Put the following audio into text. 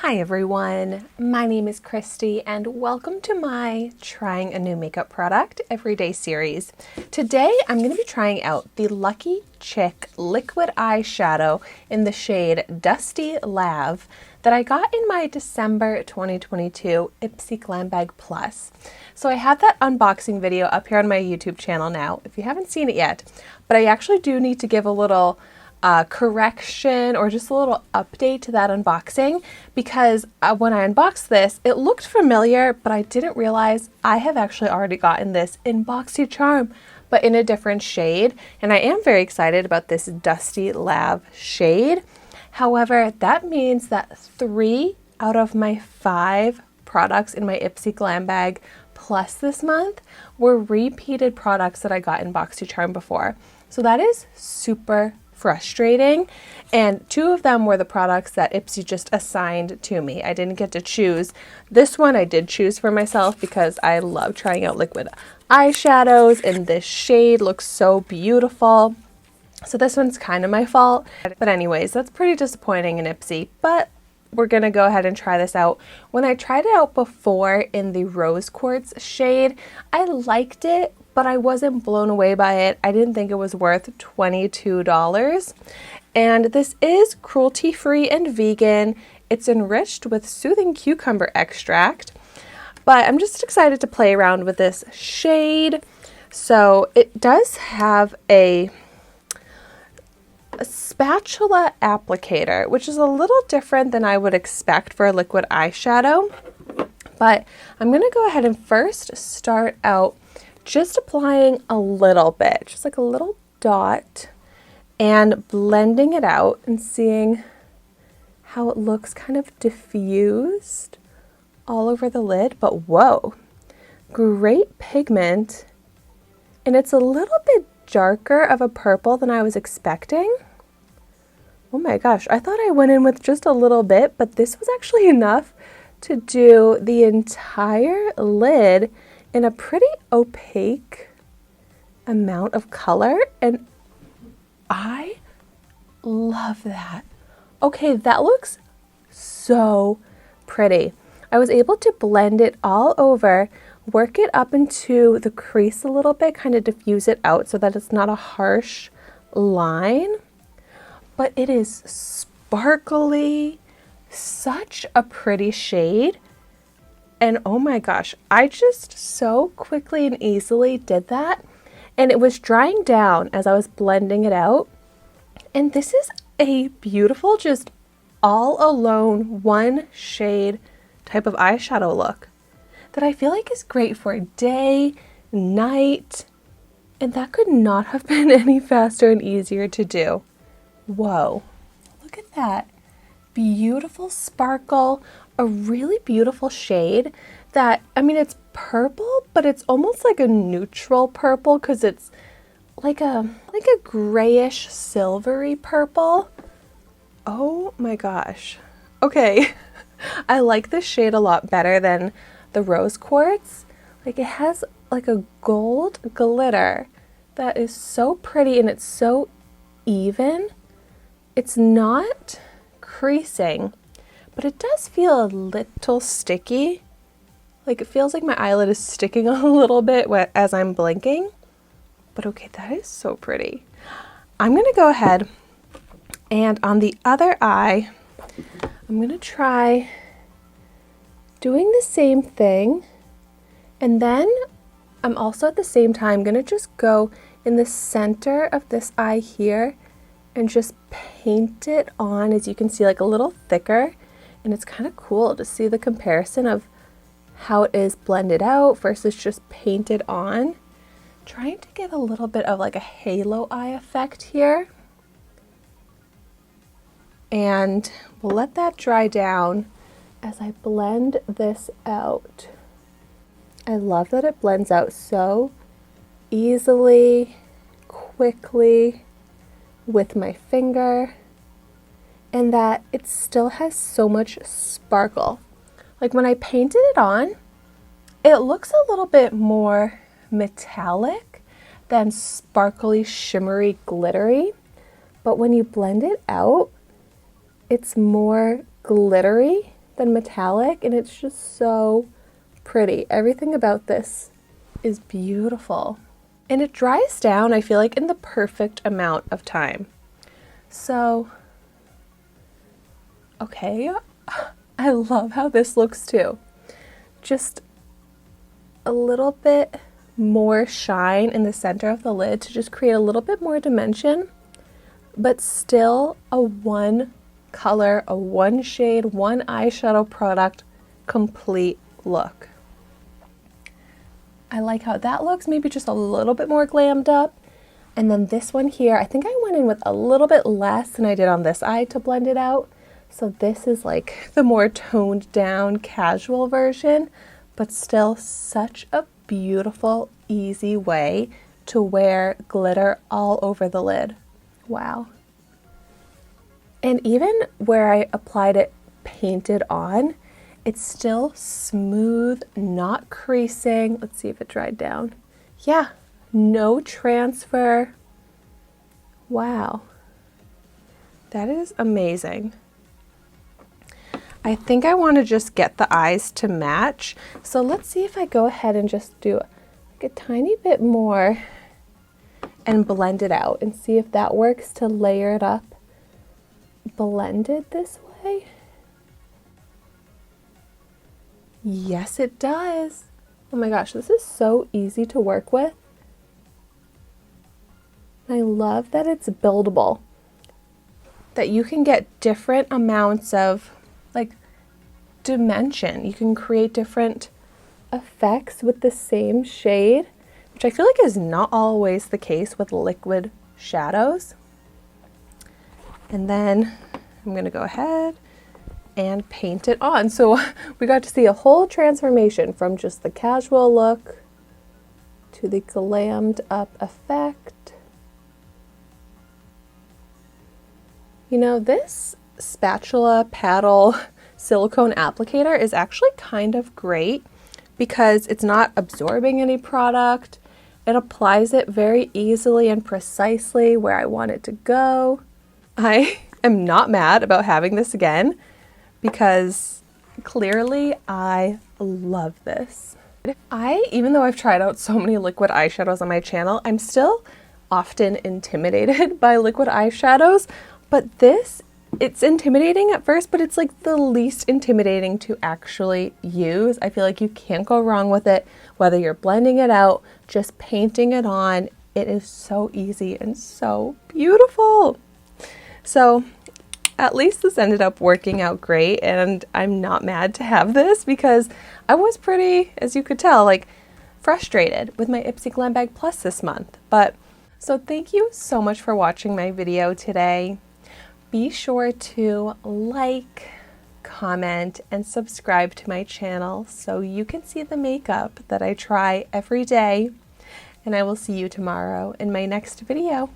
Hi everyone, my name is Christy and welcome to my Trying a New Makeup Product Everyday series. Today I'm going to be trying out the Lucky Chick Liquid Eyeshadow in the shade Dusty Lav that I got in my December 2022 Ipsy Glam Bag Plus. So I have that unboxing video up here on my YouTube channel now if you haven't seen it yet, but I actually do need to give a little correction or just a little update to that unboxing because when I unboxed this, it looked familiar, but I didn't realize I have actually already gotten this in Boxy Charm, but in a different shade. And I am very excited about this Dusty Lav shade. However, that means that 3 out of my 5 products in my Ipsy Glam Bag Plus this month were repeated products that I got in Boxy Charm before. So that is super frustrating, and 2 of them were the products that Ipsy just assigned to me. I didn't get to choose. This one I did choose for myself because I love trying out liquid eyeshadows, and this shade looks so beautiful. So this one's kind of my fault. But anyways, that's pretty disappointing in Ipsy, but we're gonna go ahead and try this out. When I tried it out before in the Rose Quartz shade, I liked it, but I wasn't blown away by it. I didn't think it was worth $22. And this is cruelty-free and vegan. It's enriched with soothing cucumber extract. But I'm just excited to play around with this shade. So it does have a spatula applicator, which is a little different than I would expect for a liquid eyeshadow. But I'm gonna go ahead and first start out just applying a little bit, just like a little dot, and blending it out and seeing how it looks kind of diffused all over the lid. But whoa, great pigment, and it's a little bit darker of a purple than I was expecting. Oh my gosh, I thought I went in with just a little bit, but this was actually enough to do the entire lid in a pretty opaque amount of color, and I love that. Okay, that looks so pretty. I was able to blend it all over, work it up into the crease a little bit, kind of diffuse it out so that it's not a harsh line, but it is sparkly, such a pretty shade. And oh my gosh, I just so quickly and easily did that. And it was drying down as I was blending it out. And this is a beautiful, just all alone, one shade type of eyeshadow look that I feel like is great for day, night. And that could not have been any faster and easier to do. Whoa, look at that. Beautiful sparkle, a really beautiful shade that, I mean, it's purple, but it's almost like a neutral purple because it's like a grayish silvery purple. Oh my gosh. Okay. I like this shade a lot better than the Rose Quartz. Like, it has like a gold glitter that is so pretty, and it's so even. It's not creasing, but it does feel a little sticky. Like, it feels like my eyelid is sticking a little bit as I'm blinking. But okay, that is so pretty. I'm gonna go ahead and on the other eye, I'm gonna try doing the same thing. And then I'm also at the same time gonna just go in the center of this eye here and just paint it on, as you can see, like a little thicker. And it's kind of cool to see the comparison of how it is blended out versus just painted on. Trying to give a little bit of like a halo eye effect here. And we'll let that dry down as I blend this out. I love that it blends out so easily, quickly, with my finger, and that it still has so much sparkle. Like, when I painted it on, it looks a little bit more metallic than sparkly, shimmery, glittery, but when you blend it out, it's more glittery than metallic, and it's just so pretty. Everything about this is beautiful. And it dries down, I feel like, in the perfect amount of time. So, okay, I love how this looks too. Just a little bit more shine in the center of the lid to just create a little bit more dimension, but still a one color, a one shade, one eyeshadow product complete look. I like how that looks, maybe just a little bit more glammed up. And then this one here, I think I went in with a little bit less than I did on this eye to blend it out. So this is like the more toned down casual version, but still such a beautiful, easy way to wear glitter all over the lid. Wow. And even where I applied it painted on, it's still smooth, not creasing. Let's see if it dried down. Yeah, no transfer. Wow. That is amazing. I think I want to just get the eyes to match. So let's see if I go ahead and just do like a tiny bit more and blend it out and see if that works to layer it up blended this way. Yes, it does. Oh my gosh, this is so easy to work with. I love that it's buildable, that you can get different amounts of like dimension. You can create different effects with the same shade, which I feel like is not always the case with liquid shadows. And then I'm gonna go ahead and paint it on. So we got to see a whole transformation from just the casual look to the glammed up effect. You know, this spatula paddle silicone applicator is actually kind of great because it's not absorbing any product. It applies it very easily and precisely where I want it to go. I am not mad about having this again because clearly I love this. Even though I've tried out so many liquid eyeshadows on my channel, I'm still often intimidated by liquid eyeshadows, but this, it's intimidating at first, but it's like the least intimidating to actually use. I feel like you can't go wrong with it, whether you're blending it out, just painting it on. It is so easy and so beautiful. So at least this ended up working out great, and I'm not mad to have this because I was pretty, as you could tell, like frustrated with my Ipsy Glam Bag Plus this month. But so thank you so much for watching my video today. Be sure to like, comment, and subscribe to my channel so you can see the makeup that I try every day. And I will see you tomorrow in my next video.